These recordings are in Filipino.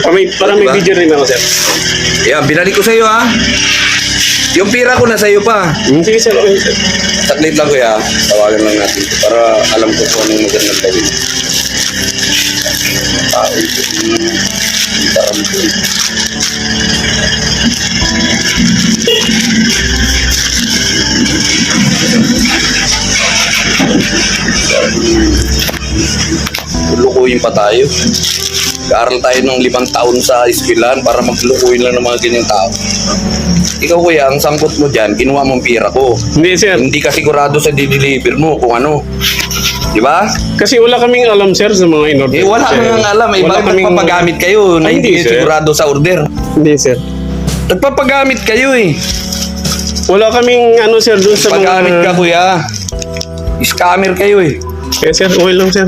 Para may Diba? video rin ako, sir. Yan, binalik ko sa'yo ha. Yung pira ko na sa'yo pa. Sige, sir. Okay, sir. Saglit lang kuya, tawagan lang natin para alam ko kung anong magandang gawin. Lukuyin pa tayo. Gaaral tayo ng 5 taon sa eskwelahan para maglukuyin lang ng mga ganyang tao. Ikaw kuya, ang sangkot mo dyan, kinuha mong pira ko. Hindi, sir. Hindi ka sigurado sa dideliver mo kung ano. Di ba? Kasi wala kaming alam, sir, sa mga in-order. Eh wala sir. kang alam. Eh, Wala bakit kaming- nagpapagamit kayo na Ay, hindi hindi, sir. sigurado sa order? Hindi, sir. Nagpapagamit kayo eh. Wala kaming ano, sir, dun sa Pagamit ka mga... kuya. Scammer kayo eh. Eh, sir, okay lang, sir.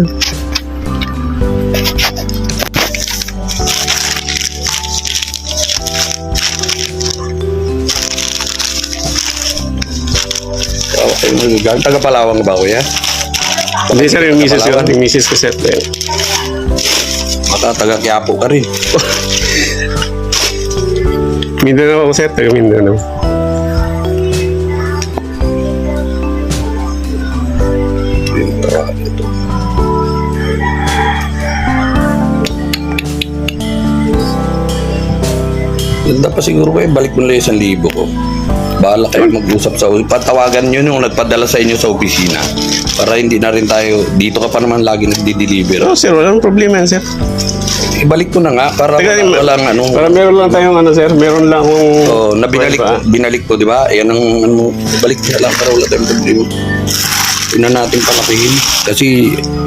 Okay, taga Palawang ba kuya? Hindi, sir, yung misis ko. Palawan. Yung misis ko, sir. Eh. Baka taga Quiapo ka rin. Mindanao ako, sir. Taga Mindanao. Ganda pa siguro kayo, balik mo lang 1,000 ko. Bahala kayo mag-usap sa patawagan nyo yung nagpadala sa inyo sa opisina para hindi na rin tayo, dito ka pa naman lagi nagdi-deliver. Oh, sir, walang problema, sir. Ibalik ko na nga para Teka, walang ano. Para meron lang tayong ano, sir. Meron lang akong... Oh, na binalik ko, di ba? Yan ang ano, balik na lang para wala tayong problema. Yun na natin palakihin. Kasi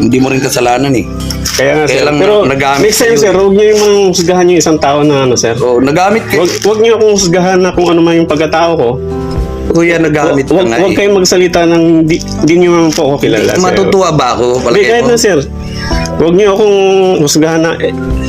hindi mo rin kasalanan eh. Kaya nga, sir. Kaya lang Pero nagamit next time, kayo. sir, huwag niyo yung husgahan yung isang tao na ano, sir. So, nagamit ka. Huwag niyo akong husgahan na kung ano man yung pagkatao ko. Kuya, nagamit ka nga Huwag eh. kayong magsalita ng di niyo naman po ako kilala, sir. Matutuwa ba ako? Hindi, Palagay kahit mo? na, sir. Huwag niyo akong husgahan na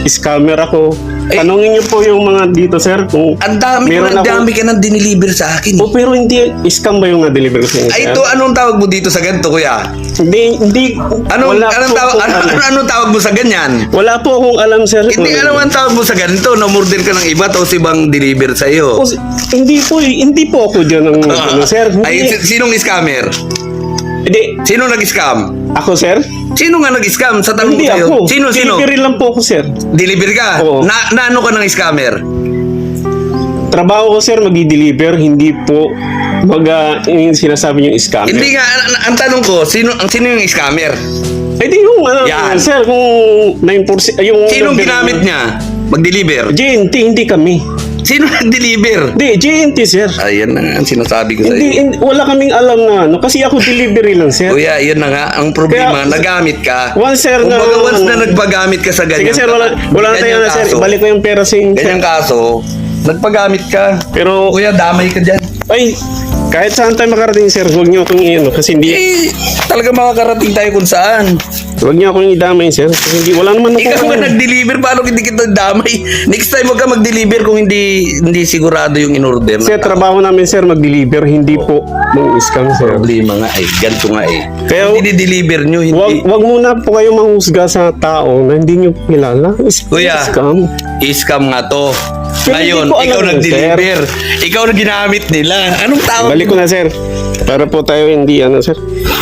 scammer ako. Eh, Tanungin niyo po yung mga dito, sir, kung Ang dami meron ang ako- dami ka nang diniliver sa akin. Oh, pero hindi scam ba yung na-deliver ko sa inyo, Ay, sir? ito, anong tawag mo dito sa ganito, kuya? Hindi. Anong wala po tawag, akong anong tawag mo sa ganyan? Wala po akong alam, sir. Hindi, ano ang tawag mo sa ganito? Na-murder ka ng iba, tapos ibang deliver sa'yo. Oh, hindi po ako dyan ng ano, sir. Ay, Hindi. sinong scammer? Hindi. Sino nag-scam? Ako, sir? Sino nga nag-scam? Sa tanong Hindi ko sa'yo. ako. Sino? Delivery lang po ako, sir. Deliver ka? Oo. Na ano ka ng scammer? Trabaho ko, sir, mag-deliver. Hindi po yung sinasabi yung scammer. Hindi nga, ang tanong ko, sino yung scammer? Eh di yung ano, Yan. sir, kung 9%, yung... Sinong ginamit niya? Mag-deliver? JNT, hindi kami. Sino nag-deliver? Hindi, JNT, sir. Ayan na nga ang sinasabi ko Hindi, sa'yo. wala kaming alam na ano. Kasi ako delivery lang, sir. Kuya, yun na nga. Ang problema, Kaya- nagamit ka. Once, sir, na... Kumbaga, once na nagpagamit ka sa ganyan. Sige, sir, wala na tayo na, sir. Ibalik ko yung pera sa inyo, sir. Ganyang kaso, nagpagamit ka. Pero, Kuya, damay ka dyan. ay, kahit saan tayo makarating, sir, huwag niyo akong ano. Kasi hindi, Eh, talaga makakarating tayo kung saan. huwag niyo akong idamay, sir. Kasi hindi, wala naman Ikaw ako. nga nag-deliver, paano hindi kita damay? Next time huwag ka mag-deliver kung hindi sigurado yung in-order. Sir, trabaho namin, sir, mag-deliver. Hindi po mag-scam, sir. Problema nga eh, ganito nga eh. Kaya- Hindi deliver nyo, hindi. Wag muna po kayo manghusga sa tao na hindi niyo kilala. Kuya. Scam. I-scam nga to. Pero hindi Ngayon, ko alam ikaw yun, nag-deliver. Ikaw na ginamit nila. Anong tawag? Balik ko na, sir. Para po tayo hindi, ano, sir.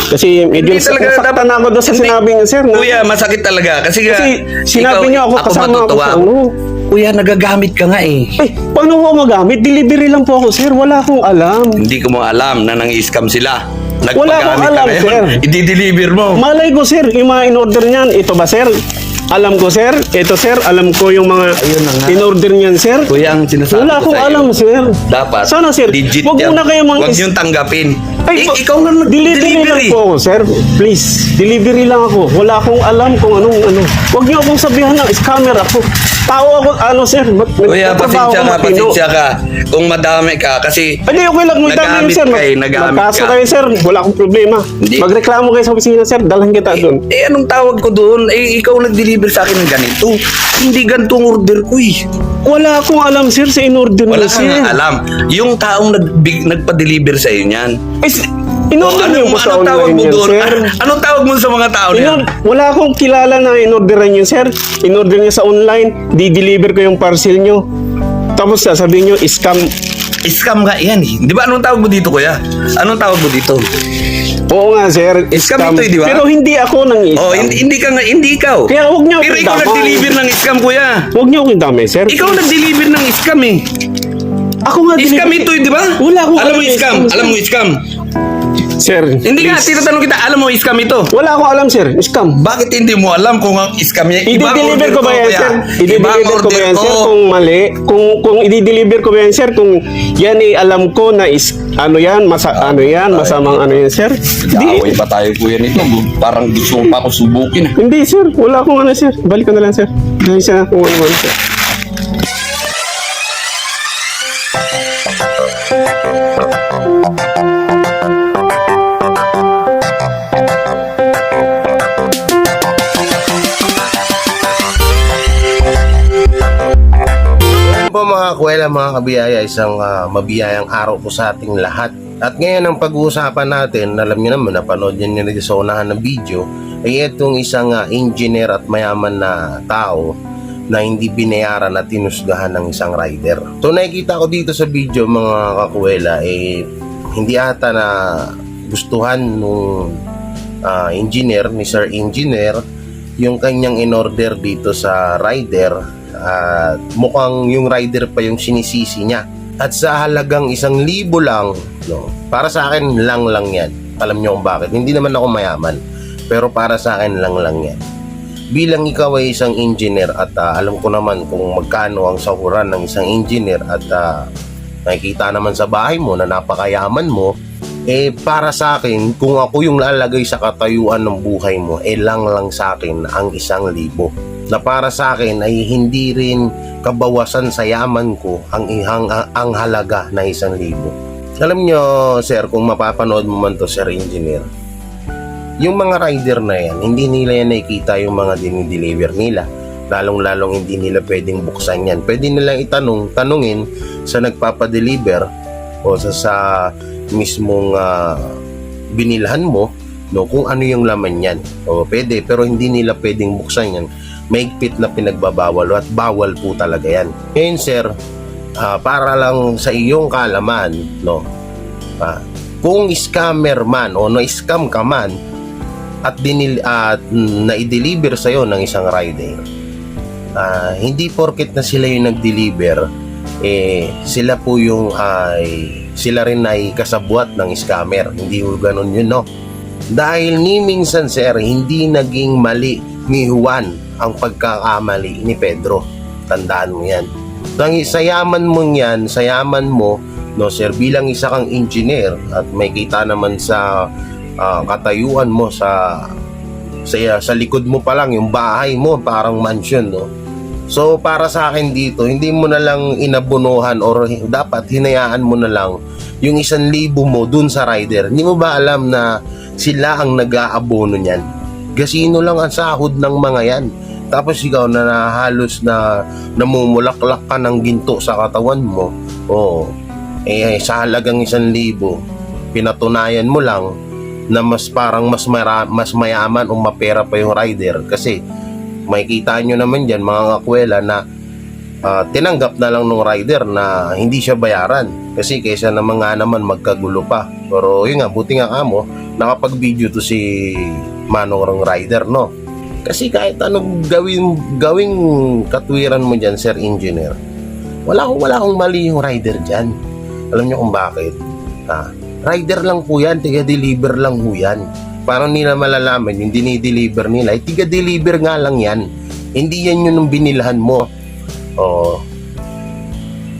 Kasi medyo Hindi talaga nasaktan ako doon sa Hindi. sinabi niyo, sir. Na, Kuya, masakit talaga. Kasi sinabi niyo ako kasama ako matutuwa. sa ano. Kuya, nagagamit ka nga eh. Eh, paano ko magamit? Delivery lang po ako, sir. Wala akong alam. Hindi ko mo alam na nang-scam sila. Wala akong alam, sir. I-deliver mo. Malay ko, sir, yung mga in-order niyan, ito ba, sir? Alam ko, sir. Ito, sir. Alam ko yung mga Ayun na nga. in-order niyan, sir. Kuya, ang sinasabi Wala ko akong sa'yo, alam, sir. dapat, Sana, sir. legit Wag yan. muna kayo Huwag niyong tanggapin. Ay, ikaw nga delivery lang po ako, sir. Please, delivery lang ako. Wala akong alam kung anong ano. Huwag niyo akong sabihan na scammer ako. Tao ako, ano, sir. Kuya, Nagtatrabaho pasensya ako ka, matino. pasensya ka. Kung madami ka, kasi Hindi, okay lang. May dami Nagamit yun, sir. ka eh, nagamit Magkaso ka. kayo, sir. Wala akong problema. Hindi. Magreklamo kayo sa opisina, sir. Dalhin kita doon. eh anong tawag ko doon? Eh, ikaw nag-deliver sa akin ng ganito. Hindi ganitong order ko eh. Wala akong alam, sir, sa in-order Wala niyo, kang sir. alam. Yung taong nagpa-deliver sa iyo niyan. Eh, Inorder niyo po sa anong tawag online mo yan, doon? sir. Anong tawag mo sa mga tao na yan? Wala akong kilala na inorderan yun, sir. Inorder niyo sa online, di-deliver ko yung parcel niyo. Tapos sasabihin niyo, scam. Scam nga yan eh. Di ba anong tawag mo dito, kuya? Anong tawag mo dito? Oo nga, sir. Scam ito, di ba? Pero hindi ako nang scam. Oh, hindi ka nga, hindi ikaw. Kaya huwag niyo Pero akong ikaw damay. nag-deliver ng scam, kuya. Huwag niyo akong damay, sir. Ikaw nag-deliver ng scam eh. Ako nga Scam ito, di ba? Wala akong Alam mo alam, scam? scam. Alam mo scam? Sir, Hindi nga, please. tinatanong kita, alam mo scam ito? Wala akong alam, sir. Scam. Bakit hindi mo alam kung ang scam niya? I-deliver ko ba yan, kuya. sir? I-deliver Ibang ko ba order yan, sir? ko. Kung mali? Kung i-deliver ko ba yan, sir? Kung yan alam ko na ano yan, masamang ano yan, sir? Away pa tayo, kuya, nito. Parang gusto mo pa ako subukin. Hindi, sir. Wala akong ano, sir. Balik ko na lang, sir. Dahil siya kung ano, sir. Ngayon po mga kuwela, mga kabiyaya, isang mabiyayang araw po sa ating lahat. At ngayon ang pag-uusapan natin, alam niyo naman, napanood niyo rin sa unahan ng video, ay itong isang engineer at mayaman na tao na hindi binayaran at tinusgahan ng isang rider. So nakikita ko dito sa video mga kakuwela, hindi ata na gustuhan nung engineer, ni Sir Engineer, yung kanyang in-order dito sa rider. At mukhang yung rider pa yung sinisisi niya. At sa halagang 1,000 lang, no, para sa akin lang yan. Alam niyo kung bakit. Hindi naman ako mayaman, pero para sa akin lang yan. Bilang ikaw ay isang engineer at alam ko naman kung magkano ang sahuran ng isang engineer at nakikita naman sa bahay mo na napakayaman mo, para sa akin, kung ako yung lalagay sa katayuan ng buhay mo, lang sa akin ang 1,000. Na para sa akin ay hindi rin kabawasan sa yaman ko ang halaga na 1,000. Alam nyo, sir, kung mapapanood mo man to, Sir Engineer, yung mga rider na yan, hindi nila yan nakikita yung mga dinideliver nila. Lalong-lalong hindi nila pwedeng buksan yan. Pwede nilang tanungin sa nagpapadeliver o sa mismong binilhan mo, no, kung ano yung laman yan. O pwede, pero hindi nila pwedeng buksan yan. Maigpit na pinagbabawal at bawal po talaga yan. Ngayon, sir, para lang sa iyong kaalaman, no, kung scammer man o na-scam ka man at na-deliver sa'yo ng isang rider, hindi porket na sila yung nag-deliver, sila po yung sila rin ay kasabwat ng scammer. Hindi po ganun yun, no? Dahil ni minsan, sir, hindi naging mali ni Juan ang pagkakamali ni Pedro. Tandaan mo yan. Sa yaman mo yan, sa yaman mo, no, sir, bilang isa kang engineer at may kita naman sa katayuan mo sa likod mo pa lang yung bahay mo, parang mansion, no? So para sa akin dito, hindi mo na lang inabunuhan or dapat hinayaan mo na lang yung 1,000 mo dun sa rider. Hindi mo ba alam na sila ang nag-aabono niyan? Gasino lang ang sahod ng mga yan. Tapos ikaw na halos na namumulaklak ka ng ginto sa katawan mo. Oo. Sa halagang 1,000, pinatunayan mo lang na mas parang mas mayaman o mapera pa yung rider. Kasi makikita nyo naman dyan mga kakwela na tinanggap na lang ng rider na hindi siya bayaran. Kasi kaysa naman nga naman magkagulo pa. Pero yun nga, buti nga kamo, nakapag-video to si Manong Rider, no? Kasi kahit anong gawing katwiran mo dyan, Sir Engineer, wala akong mali yung rider dyan. Alam nyo kung bakit? Rider lang po yan, tiga-deliver lang po yan. Parang nila malalaman yung dinideliver nila, tiga-deliver nga lang yan. Hindi yan yun yung binilhan mo.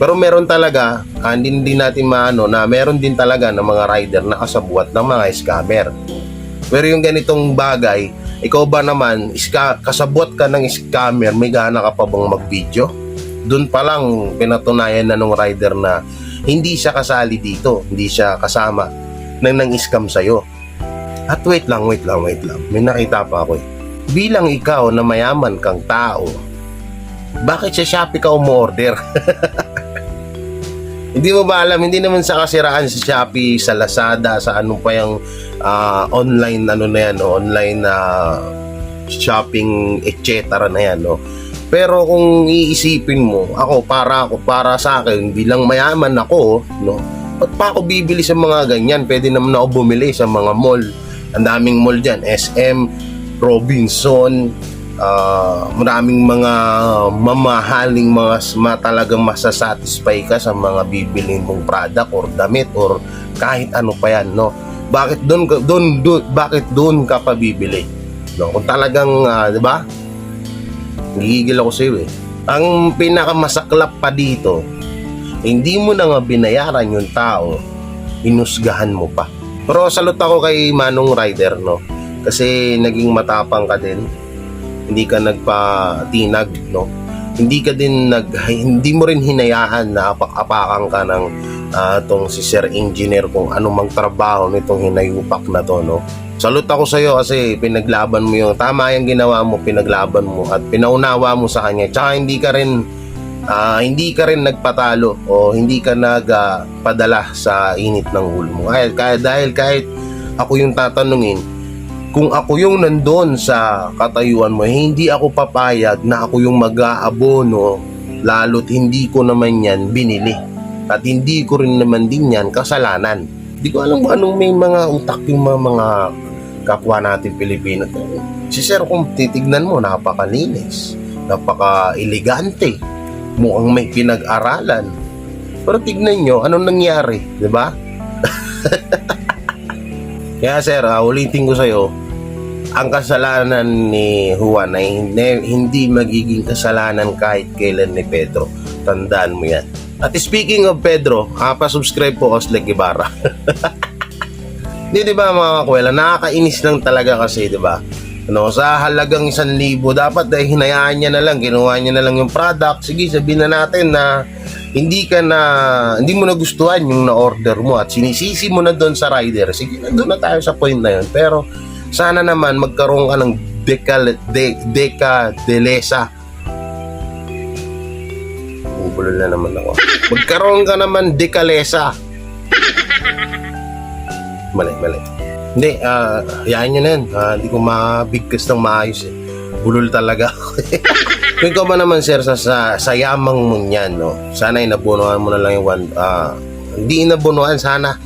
Pero meron talaga, hindi natin maano na meron din talaga ng mga rider na kasabwat ng mga scammer. Pero yung ganitong bagay, ikaw ba naman, kasabwat ka ng scammer, may gana ka pa bang mag-video? Doon pa lang pinatunayan na nung rider na hindi siya kasali dito, hindi siya kasama nang scam sa'yo. At wait lang, may nakita pa ako . Bilang ikaw na mayaman kang tao, bakit sa Shopee ka umorder? Hindi mo ba alam, hindi naman sa kasiraan sa Shopee, sa Lazada, sa ano pa yung online ano na yan, no? Online shopping etc. na yan, no? Pero kung iisipin mo, para sa akin, bilang mayaman ako, no? Ba't pa ako bibili sa mga ganyan? Pwede naman ako bumili sa mga mall. Ang daming mall dyan, SM, Robinson, maraming mga mamahaling mga talagang masasatisfy ka sa mga bibilin mong product or damit or kahit ano pa yan, no? Bakit doon ka pa bibili, no? Kung talagang 'di ba, nagigigil ako sa iyo eh. Ang pinakamasaklap pa dito, hindi mo na nga binayaran yung tao, inusgahan mo pa. Pero salute ako kay Manong Rider, no? Kasi naging matapang ka din. Hindi ka nagpatinag, no? Hindi mo rin hinayaan na apak-apakan ka ng tong si Sir Engineer kung anumang trabaho nitong hinayupak na to, no? Salute ako sa iyo kasi pinaglaban mo yung tama yung ginawa mo, pinaglaban mo at pinaunawa mo sa kanya. Tsaka hindi ka rin nagpatalo o hindi ka nagpadala sa init ng ulo mo. Dahil kahit ako yung tatanungin, kung ako yung nandoon sa katayuan mo, hindi ako papayag na ako yung mag-aabono, lalo't hindi ko naman yan binili. At hindi ko rin naman din yan kasalanan. Hindi ko alam kung anong may mga utak yung mga kapwa natin Pilipino. Si Sir, kung titignan mo, napakalinis, napaka-elegante, mukhang may pinag-aralan. Pero tignan nyo, anong nangyari, di ba? Kaya Sir, ulitin ko sa'yo, ang kasalanan ni Juan ay hindi magiging kasalanan kahit kailan ni Pedro. Tandaan mo yan. At speaking of Pedro, pa-subscribe po Osleg Ibarra. Di ba mga kakwela, nakakainis lang talaga kasi, di ba? No, sa halagang 1,000, dapat hinayaan niya na lang, kinuha niya na lang yung product. Sige, sabihin na natin na hindi mo nagustuhan yung na-order mo at sinisisi mo na doon sa rider. Sige, doon na tayo sa point na yun. Pero sana naman magkaroon ka ng dekadalesa. Bubulol na naman ako. Magkaroon ka naman dekalesa. Mali. Hindi, yan nyo na yan. Hindi ko mabigkas ng maayos eh. Bulol talaga ako. Kung ikaw ba naman sir sa yamang mo yan, no? Sana inabunuhan mo na lang yung hindi inabunuhan, sana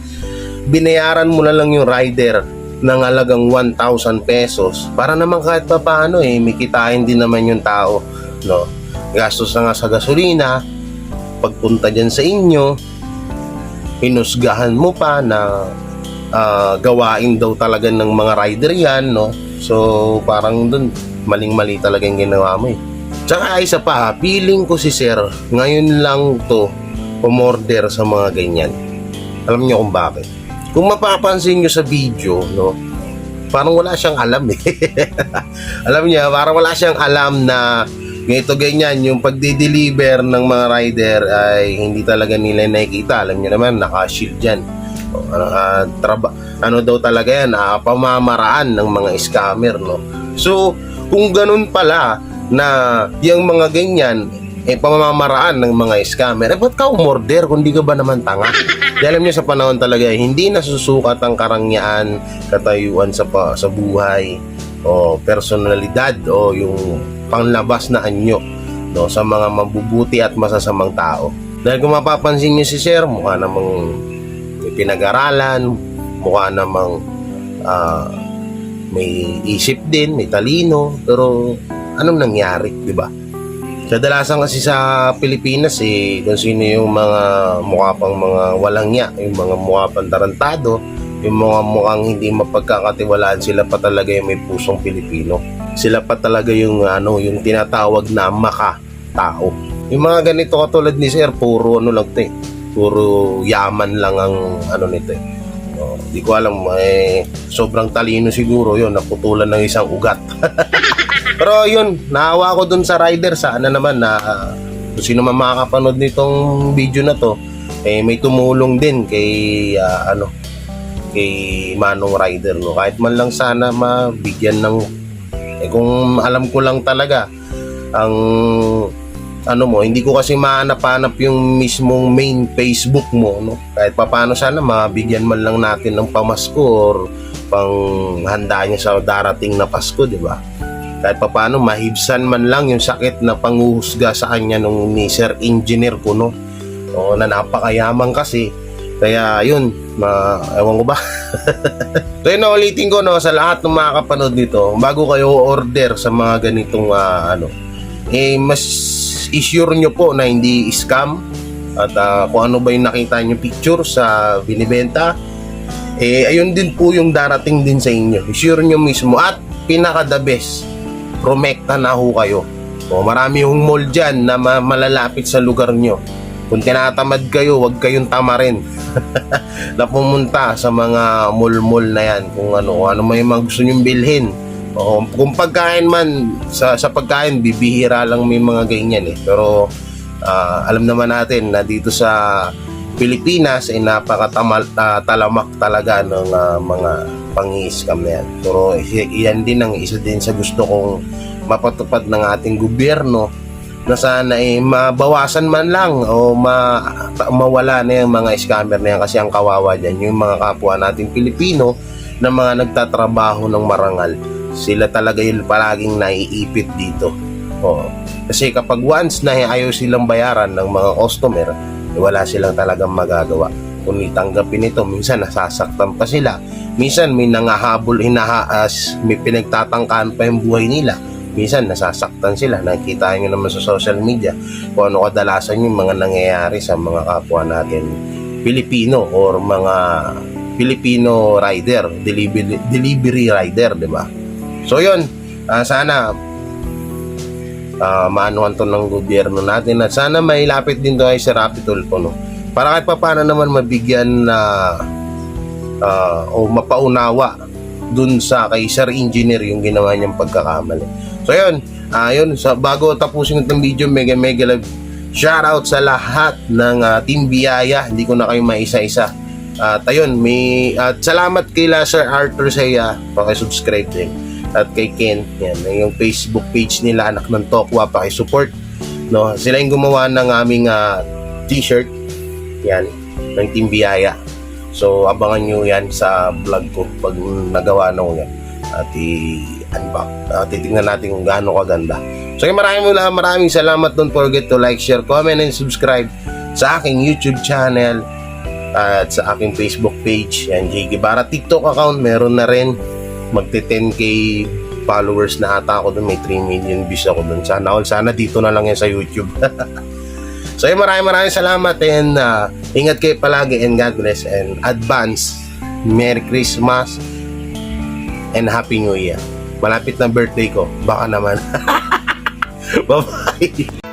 binayaran mo na lang yung rider ng halagang 1,000 pesos para naman kahit pa paano may kitain din naman yung tao, no? Gastos na nga sa gasolina, pagpunta dyan sa inyo, hinusgahan mo pa na gawain daw talaga ng mga rider yan, no? So parang dun maling-mali talaga yung ginawa mo eh. Tsaka isa pa, feeling ko si Sir ngayon lang to umorder sa mga ganyan. Alam niyo kung bakit? Kung mapapansin nyo sa video, no, parang wala siyang alam eh. Alam niya, parang wala siyang alam na ganito ganyan, yung pagdi-deliver ng mga rider ay hindi talaga nila nakikita. Alam niyo naman, naka-shield yan. Ano daw talaga yan, pamamaraan ng mga scammer, no. So, kung ganun pala na yung mga ganyan pamamaraan ng mga scammer, ba't ka umorder kung di ka ba naman tanga? Dahil alam niyo sa panahon talaga, hindi nasusukat ang karangyaan, katayuan sa buhay, o personalidad, o yung panglabas na anyo, no, sa mga mabubuti at masasamang tao. Dahil kung mapapansin niyo si Sir, mukha namang may pinag-aralan, mukha namang may isip din, may talino, pero anong nangyari, di ba? Kadalasan kasi sa Pilipinas kung sino yung mga mukha pang mga walang nya, yung mga mukha pang tarantado, yung mga mukhang hindi mapagkakatiwalaan, sila pa talaga yung may pusong Pilipino. Sila pa talaga yung yung tinatawag na maka-tao. Yung mga ganito katulad ni Sir, puro lang 'to eh. Puro yaman lang ang nito eh. Di ko alam, sobrang talino siguro yun, naputulan ng isang ugat. Pero yun, naawa ko dun sa rider. Sana naman na kung sino man makakapanood nitong video na to, may tumulong din kay kay Manong Rider, no? Kahit man lang sana mabigyan ng kung alam ko lang talaga ang ano mo, hindi ko kasi mahanap-hanap yung mismong main Facebook mo, no? Kahit papaano sana mabigyan man lang natin ng pamasko or pang handa niya sa darating na Pasko, di ba? Kahit papaano mahibsan man lang yung sakit na panguhusga sa kanya nung ni Sir Engineer ko, no? O, na napakayaman kasi. Kaya yun, ewan ko ba? So yun, ulitin ko, no, sa lahat ng mga kapanood nito, bago kayo order sa mga ganitong mas i-sure nyo po na hindi scam at kung ano ba yung nakita nyo picture sa binibenta, ayun din po yung darating din sa inyo. I-sure nyo mismo at pinaka the best, promekta na ho kayo. O, marami hong mall dyan na malalapit sa lugar nyo. Kung tinatamad kayo, huwag kayong tamarin na pumunta sa mga mall-mall na yan. Kung ano may mga gusto nyong bilhin. O, kung pagkain man, sa pagkain, bibihira lang may mga ganyan eh. Pero alam naman natin na dito sa Pilipinas ay napakatalamak talaga ng mga pang-i-scam na yan. Pero yan din ang isa din sa gusto kong mapatupad ng ating gobyerno, na sana mabawasan man lang o mawala na yung mga scammer na yan, kasi ang kawawa dyan yung mga kapwa nating Pilipino na mga nagtatrabaho ng marangal. Sila talaga yung palaging naiipit dito. Kasi kapag once na ayaw silang bayaran ng mga customer, wala silang talagang magagawa. Kung itanggapin ito, minsan nasasaktan pa sila. Minsan may nangahabol, may pinagtatangkaan pa yung buhay nila. Minsan nasasaktan sila. Nakikita nyo naman sa social media kung ano kadalasan yung mga nangyayari sa mga kapwa natin Pilipino or mga Filipino rider, delivery rider, di ba? So yun, sana maanuhan to ng gobyerno natin at sana mailapit din to ay Sir Rapi Tulfo, no? Para kahit paano naman mabigyan na o mapaunawa dun sa kay Sir Engineer yung ginawa niyang pagkakamali. So yun, bago tapusin itong video, mega love shoutout sa lahat ng Team Biyaya. Hindi ko na kayo maisa-isa. At ayun, at salamat kay Sir Arthur Saya, pakisubscribe din. At kay Ken, yan, yung Facebook page nila, Anak ng Tokwa, pakisupport. No? Sila yung gumawa ng aming t-shirt, yan, ng Team Biyaya. So abangan nyo yan sa vlog ko pag nagawa na ko yan. At i-unbox. Titignan natin kung gaano kaganda. So maraming salamat. Don't forget to like, share, comment, and subscribe sa aking YouTube channel at sa aking Facebook page. Yan, J. Guevara. TikTok account, meron na rin. Magti 10k followers na ata ako doon. May 3 million views ako doon. Sana dito na lang yan sa YouTube. So maraming salamat and ingat kayo palagi and God bless and advance Merry Christmas and Happy New Year. Malapit na birthday ko, baka naman. Bye-bye.